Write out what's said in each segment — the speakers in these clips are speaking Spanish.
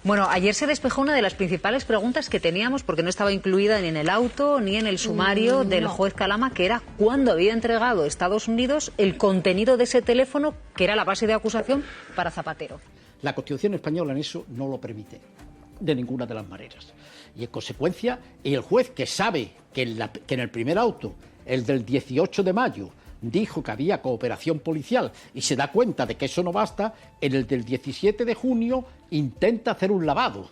Bueno, ayer se despejó una de las principales preguntas que teníamos, porque no estaba incluida ni en el auto ni en el sumario del juez Calama, que era cuándo había entregado Estados Unidos el contenido de ese teléfono que era la base de acusación para Zapatero. La Constitución española en eso no lo permite, de ninguna de las maneras. Y en consecuencia, el juez que sabe que en el primer auto, el del 18 de mayo, dijo que había cooperación policial y se da cuenta de que eso no basta, en el del 17 de junio intenta hacer un lavado,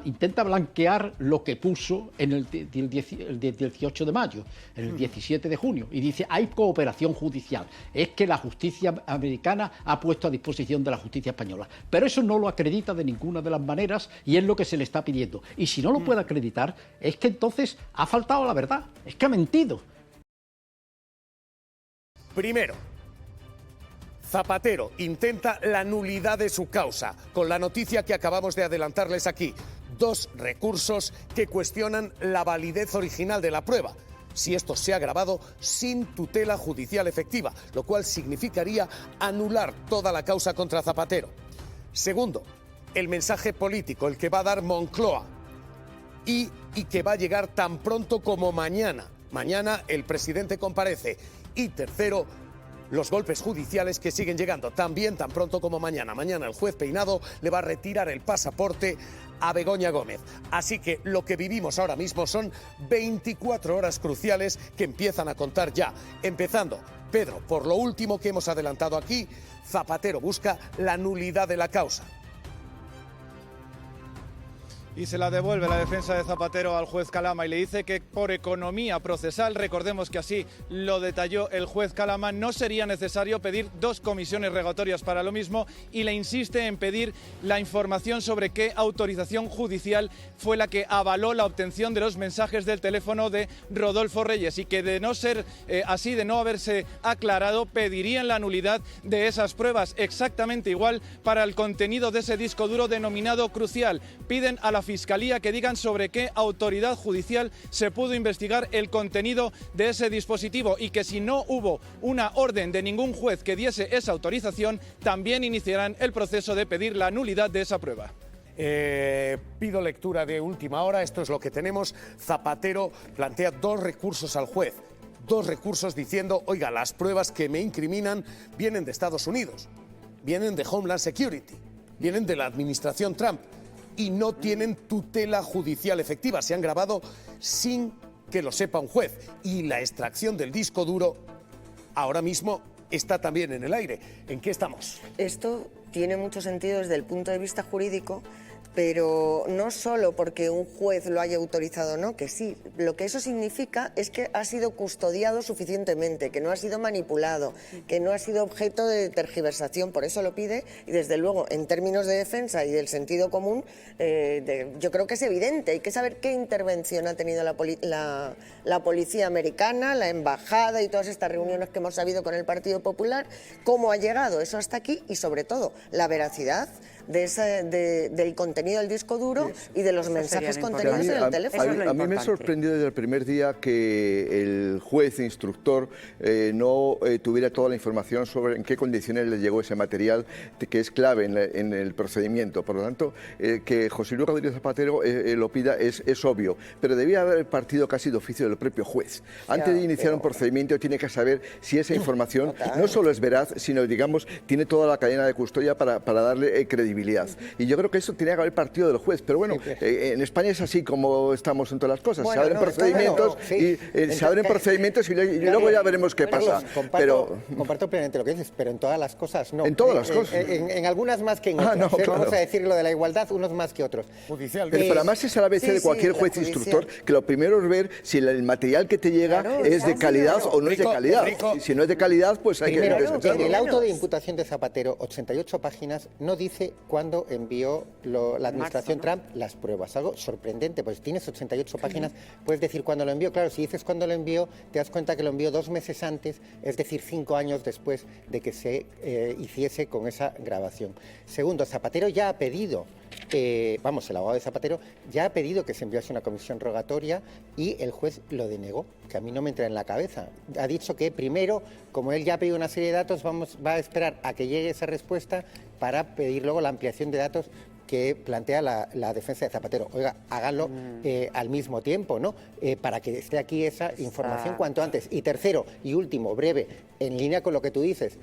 intenta blanquear lo que puso en el 18 de mayo, en el 17 de junio, y dice, hay cooperación judicial, es que la justicia americana ha puesto a disposición de la justicia española, pero eso no lo acredita de ninguna de las maneras y es lo que se le está pidiendo, y si no lo puede acreditar, es que entonces ha faltado la verdad, es que ha mentido. Primero, Zapatero intenta la nulidad de su causa, con la noticia que acabamos de adelantarles aquí. 2 recursos que cuestionan la validez original de la prueba, si esto se ha grabado sin tutela judicial efectiva, lo cual significaría anular toda la causa contra Zapatero. Segundo, el mensaje político, el que va a dar Moncloa y que va a llegar tan pronto como mañana. Mañana el presidente comparece. Y tercero, los golpes judiciales que siguen llegando también tan pronto como mañana. Mañana el juez Peinado le va a retirar el pasaporte a Begoña Gómez. Así que lo que vivimos ahora mismo son 24 horas cruciales que empiezan a contar ya. Empezando, Pedro, por lo último que hemos adelantado aquí, Zapatero busca la nulidad de la causa. Y se la devuelve la defensa de Zapatero al juez Calama y le dice que por economía procesal, recordemos que así lo detalló el juez Calama, no sería necesario pedir 2 comisiones rogatorias para lo mismo y le insiste en pedir la información sobre qué autorización judicial fue la que avaló la obtención de los mensajes del teléfono de Rodolfo Reyes y que de no ser así, de no haberse aclarado, pedirían la nulidad de esas pruebas, exactamente igual para el contenido de ese disco duro denominado crucial. Piden a la Fiscalía que digan sobre qué autoridad judicial se pudo investigar el contenido de ese dispositivo y que si no hubo una orden de ningún juez que diese esa autorización, también iniciarán el proceso de pedir la nulidad de esa prueba. Pido lectura de última hora, esto es lo que tenemos. Zapatero plantea 2 recursos al juez. 2 recursos diciendo, oiga, las pruebas que me incriminan vienen de Estados Unidos, vienen de Homeland Security, vienen de la administración Trump y no tienen tutela judicial efectiva. Se han grabado sin que lo sepa un juez. Y la extracción del disco duro ahora mismo está también en el aire. ¿En qué estamos? Esto tiene mucho sentido desde el punto de vista jurídico, pero no solo porque un juez lo haya autorizado o no, que sí. Lo que eso significa es que ha sido custodiado suficientemente, que no ha sido manipulado, que no ha sido objeto de tergiversación. Por eso lo pide y, desde luego, en términos de defensa y del sentido común, yo creo que es evidente. Hay que saber qué intervención ha tenido la policía americana, la embajada y todas estas reuniones que hemos sabido con el Partido Popular, cómo ha llegado eso hasta aquí y, sobre todo, la veracidad del contenido del disco duro y de los mensajes contenidos en el teléfono. A mí me ha sorprendido desde el primer día que el juez instructor no tuviera toda la información sobre en qué condiciones le llegó ese material, que es clave en el procedimiento. Por lo tanto, que José Luis Rodríguez Zapatero lo pida es obvio, pero debía haber partido casi de oficio del propio juez. Antes de iniciar un procedimiento tiene que saber si esa información no solo es veraz, sino, digamos, tiene toda la cadena de custodia para darle credibilidad. Y yo creo que eso tenía que haber partido del juez, pero bueno, en España es así como estamos en todas las cosas. Bueno, se abren procedimientos se abren procedimientos y luego ya veremos qué pasa. Comparto plenamente lo que dices, pero en todas las cosas no. En todas las cosas. En algunas más que en otras. No, claro. Vamos a decir lo de la igualdad, unos más que otros. Pero además es a la vez de cualquier juez instructor, que lo primero es ver si el material que te llega es de calidad o no es de calidad. Y si no es de calidad, pues hay que en el auto de imputación de Zapatero, 88 páginas, no dice cuándo envió la administración Trump las pruebas. Algo sorprendente, pues tienes 88 páginas, puedes decir cuándo lo envió. Claro, si dices cuándo lo envió, te das cuenta que lo envió 2 meses antes, es decir, 5 años después de que se hiciese con esa grabación. Segundo, Zapatero ya ha pedido, el abogado de Zapatero ya ha pedido que se enviase una comisión rogatoria y el juez lo denegó, que a mí no me entra en la cabeza. Ha dicho que primero, como él ya ha pedido una serie de datos, va a esperar a que llegue esa respuesta para pedir luego la ampliación de datos que plantea la defensa de Zapatero. Oiga, háganlo al mismo tiempo, ¿no? Para que esté aquí esa información cuanto antes. Y tercero y último, breve, en línea con lo que tú dices.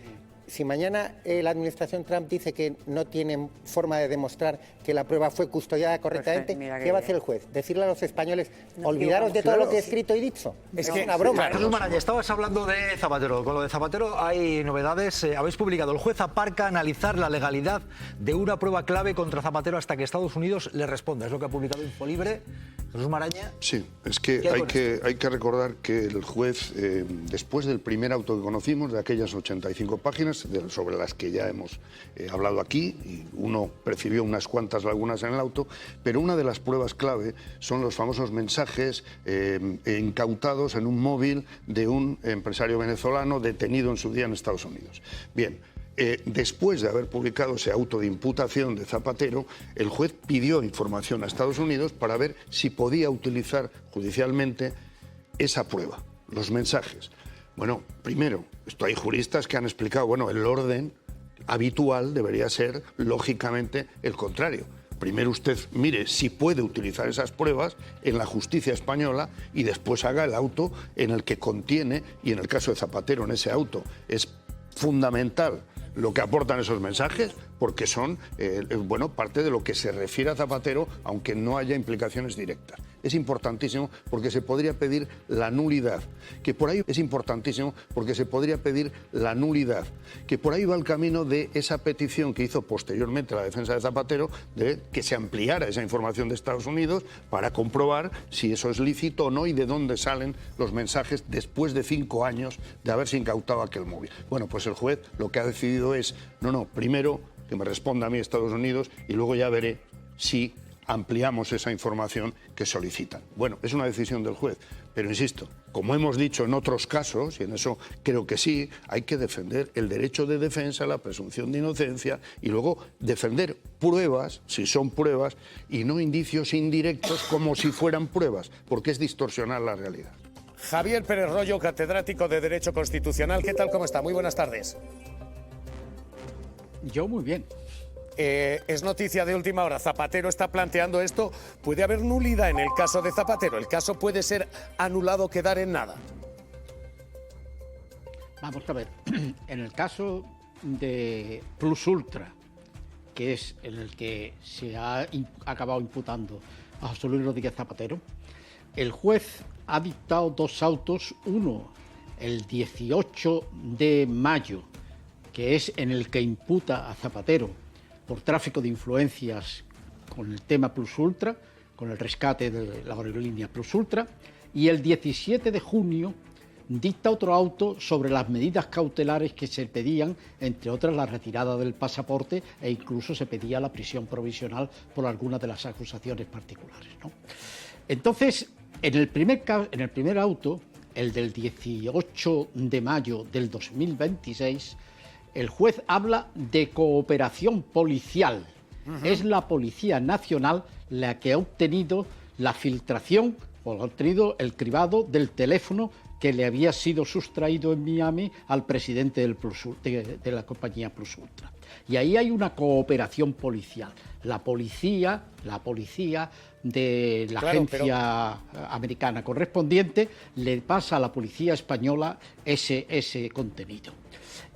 Si mañana la administración Trump dice que no tienen forma de demostrar que la prueba fue custodiada correctamente, ¿qué va a hacer el juez? ¿Decirle a los españoles, olvidaros de todo lo que he escrito y dicho? Es una broma. Jesús Maraña, estabas hablando de Zapatero. Con lo de Zapatero hay novedades. Habéis publicado, el juez aparca analizar la legalidad de una prueba clave contra Zapatero hasta que Estados Unidos le responda. Es lo que ha publicado Infolibre. Jesús Maraña. Sí, es que hay que recordar que el juez, después del primer auto que conocimos, de aquellas 85 páginas, sobre las que ya hemos hablado aquí, y uno percibió unas cuantas lagunas en el auto, pero una de las pruebas clave son los famosos mensajes incautados en un móvil de un empresario venezolano detenido en su día en Estados Unidos. Bien. Después de haber publicado ese auto de imputación de Zapatero, el juez pidió información a Estados Unidos para ver si podía utilizar judicialmente esa prueba, los mensajes. Bueno, primero, hay juristas que han explicado, bueno, el orden habitual debería ser, lógicamente, el contrario. Primero usted mire si puede utilizar esas pruebas en la justicia española y después haga el auto en el que contiene, y en el caso de Zapatero, en ese auto, es fundamental lo que aportan esos mensajes, porque son parte de lo que se refiere a Zapatero, aunque no haya implicaciones directas. Es importantísimo porque se podría pedir la nulidad, que por ahí es importantísimo porque se podría pedir la nulidad, que por ahí va el camino de esa petición que hizo posteriormente la defensa de Zapatero de que se ampliara esa información de Estados Unidos para comprobar si eso es lícito o no y de dónde salen los mensajes después de 5 años de haberse incautado aquel móvil. Bueno, pues el juez lo que ha decidido es, primero que me responda a mí Estados Unidos y luego ya veré si ampliamos esa información que solicitan. Bueno, es una decisión del juez, pero insisto, como hemos dicho en otros casos, y en eso creo que sí, hay que defender el derecho de defensa, la presunción de inocencia y luego defender pruebas, si son pruebas, y no indicios indirectos como si fueran pruebas, porque es distorsionar la realidad. Javier Pérez Royo, catedrático de Derecho Constitucional. ¿Qué tal? ¿Cómo está? Muy buenas tardes. Yo muy bien. Es noticia de última hora. Zapatero está planteando esto. ¿Puede haber nulidad en el caso de Zapatero? ¿El caso puede ser anulado, quedar en nada? Vamos a ver. En el caso de Plus Ultra, que es en el que se ha acabado imputando a José Luis Rodríguez Zapatero, el juez ha dictado 2 autos. Uno, el 18 de mayo, que es en el que imputa a Zapatero por tráfico de influencias con el tema Plus Ultra, con el rescate de la aerolínea Plus Ultra, y el 17 de junio dicta otro auto sobre las medidas cautelares que se pedían, entre otras la retirada del pasaporte e incluso se pedía la prisión provisional por algunas de las acusaciones particulares, ¿no? Entonces, en el primer auto, el del 18 de mayo del 2026, el juez habla de cooperación policial. Es la Policía Nacional la que ha obtenido la filtración o ha obtenido el cribado del teléfono que le había sido sustraído en Miami al presidente de la compañía Plus Ultra. Y ahí hay una cooperación policial. La policía de la agencia americana correspondiente le pasa a la policía española ese contenido.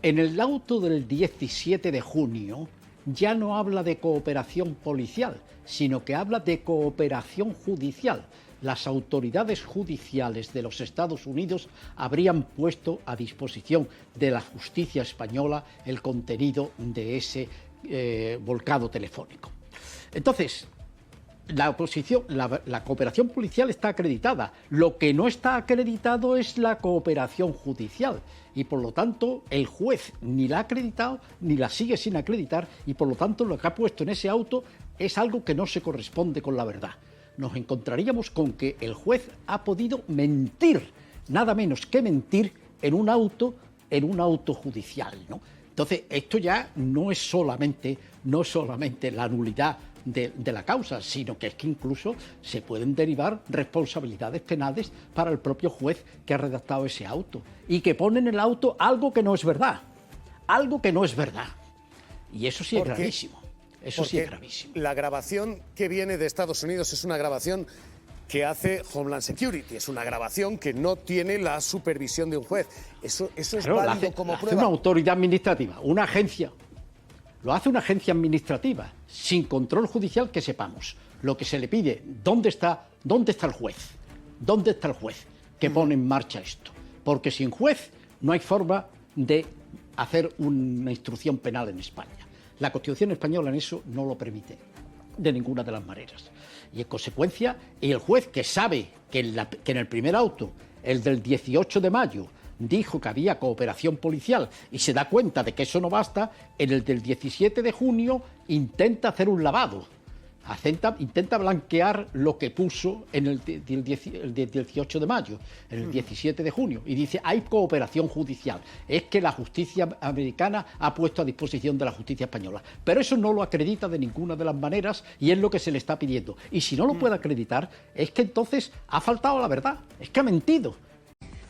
En el auto del 17 de junio ya no habla de cooperación policial, sino que habla de cooperación judicial. Las autoridades judiciales de los Estados Unidos habrían puesto a disposición de la justicia española el contenido de ese volcado telefónico. Entonces, la cooperación policial está acreditada. Lo que no está acreditado es la cooperación judicial. Y por lo tanto, el juez ni la ha acreditado ni la sigue sin acreditar. Y por lo tanto, lo que ha puesto en ese auto es algo que no se corresponde con la verdad. Nos encontraríamos con que el juez ha podido mentir, nada menos que mentir, en un auto judicial, ¿no? Entonces, esto ya no es solamente la nulidad de la causa, sino que es que incluso se pueden derivar responsabilidades penales para el propio juez que ha redactado ese auto y que pone en el auto algo que no es verdad, Y eso sí es gravísimo. Eso sí es gravísimo. La grabación que viene de Estados Unidos es una grabación que hace Homeland Security. Es una grabación que no tiene la supervisión de un juez. Eso es válido como prueba. Hace una autoridad administrativa, una agencia. Lo hace una agencia administrativa, sin control judicial que sepamos. Lo que se le pide, ¿dónde está el juez? ¿Dónde está el juez que pone en marcha esto? Porque sin juez no hay forma de hacer una instrucción penal en España. La Constitución española en eso no lo permite, de ninguna de las maneras. Y en consecuencia, el juez que sabe que en el primer auto, el del 18 de mayo, dijo que había cooperación policial y se da cuenta de que eso no basta, en el del 17 de junio intenta hacer un lavado. Intenta blanquear lo que puso en el 18 de mayo, en el 17 de junio, y dice, hay cooperación judicial. Es que la justicia americana ha puesto a disposición de la justicia española. Pero eso no lo acredita de ninguna de las maneras y es lo que se le está pidiendo. Y si no lo puede acreditar, es que entonces ha faltado la verdad, es que ha mentido.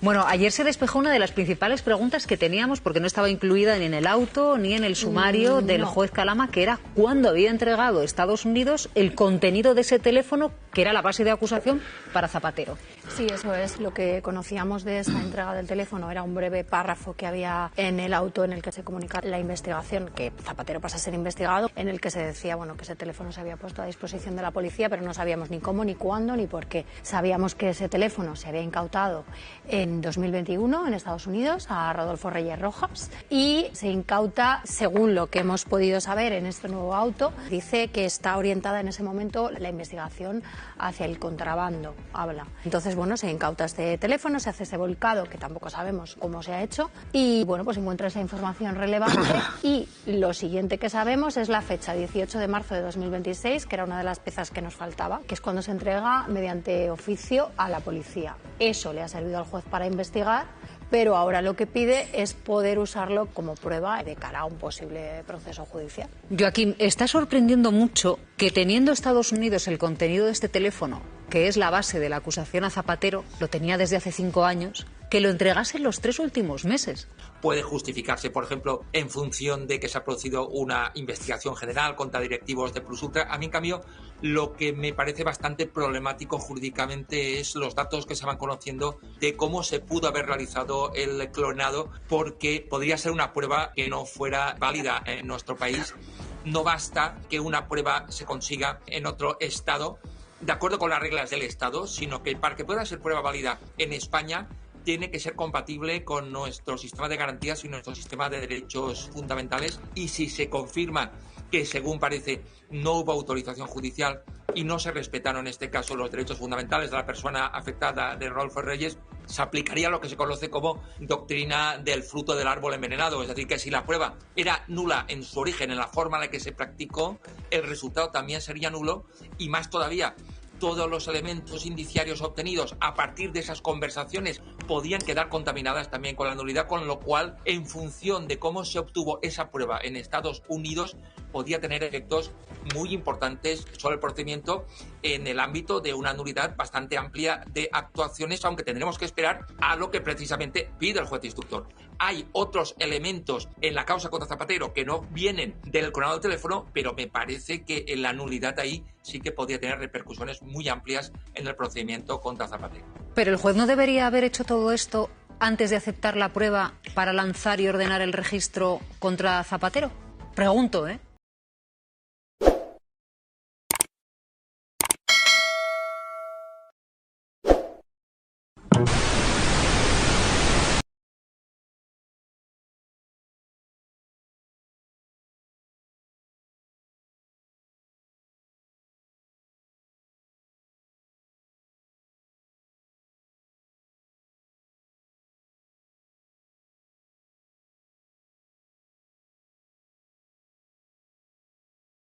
Bueno, ayer se despejó una de las principales preguntas que teníamos, porque no estaba incluida ni en el auto ni en el sumario del juez Calama, que era cuándo había entregado Estados Unidos el contenido de ese teléfono que era la base de acusación para Zapatero. Sí, eso es lo que conocíamos de esa entrega del teléfono. Era un breve párrafo que había en el auto en el que se comunicaba la investigación, que Zapatero pasa a ser investigado, en el que se decía que ese teléfono se había puesto a disposición de la policía, pero no sabíamos ni cómo, ni cuándo, ni por qué. Sabíamos que ese teléfono se había incautado en 2021 en Estados Unidos a Rodolfo Reyes Rojas y se incauta, según lo que hemos podido saber en este nuevo auto, dice que está orientada en ese momento la investigación hacia el contrabando, habla. Entonces, se incauta este teléfono, se hace ese volcado, que tampoco sabemos cómo se ha hecho, y pues encuentra esa información relevante y lo siguiente que sabemos es la fecha, 18 de marzo de 2026, que era una de las piezas que nos faltaba, que es cuando se entrega mediante oficio a la policía. Eso le ha servido al juez para investigar, pero ahora lo que pide es poder usarlo como prueba de cara a un posible proceso judicial. Joaquín, está sorprendiendo mucho que teniendo Estados Unidos el contenido de este teléfono, que es la base de la acusación a Zapatero, lo tenía desde hace 5 años, que lo entregase en los 3 últimos meses. Puede justificarse, por ejemplo, en función de que se ha producido una investigación general contra directivos de Plus Ultra. A mí, en cambio, lo que me parece bastante problemático jurídicamente es los datos que se van conociendo de cómo se pudo haber realizado el clonado, porque podría ser una prueba que no fuera válida en nuestro país. No basta que una prueba se consiga en otro estado, de acuerdo con las reglas del Estado, sino que para que pueda ser prueba válida en España tiene que ser compatible con nuestro sistema de garantías y nuestro sistema de derechos fundamentales. Y si se confirma que, según parece, no hubo autorización judicial y no se respetaron en este caso los derechos fundamentales de la persona afectada de Rodolfo Reyes, se aplicaría lo que se conoce como doctrina del fruto del árbol envenenado. Es decir, que si la prueba era nula en su origen, en la forma en la que se practicó, el resultado también sería nulo, y más todavía, todos los elementos indiciarios obtenidos a partir de esas conversaciones podían quedar contaminadas también con la nulidad, con lo cual, en función de cómo se obtuvo esa prueba en Estados Unidos, podía tener efectos muy importantes sobre el procedimiento en el ámbito de una nulidad bastante amplia de actuaciones, aunque tendremos que esperar a lo que precisamente pide el juez instructor. Hay otros elementos en la causa contra Zapatero que no vienen del clonado del teléfono, pero me parece que en la nulidad ahí sí que podría tener repercusiones muy amplias en el procedimiento contra Zapatero. Pero el juez no debería haber hecho todo esto antes de aceptar la prueba para lanzar y ordenar el registro contra Zapatero. Pregunto, ¿eh?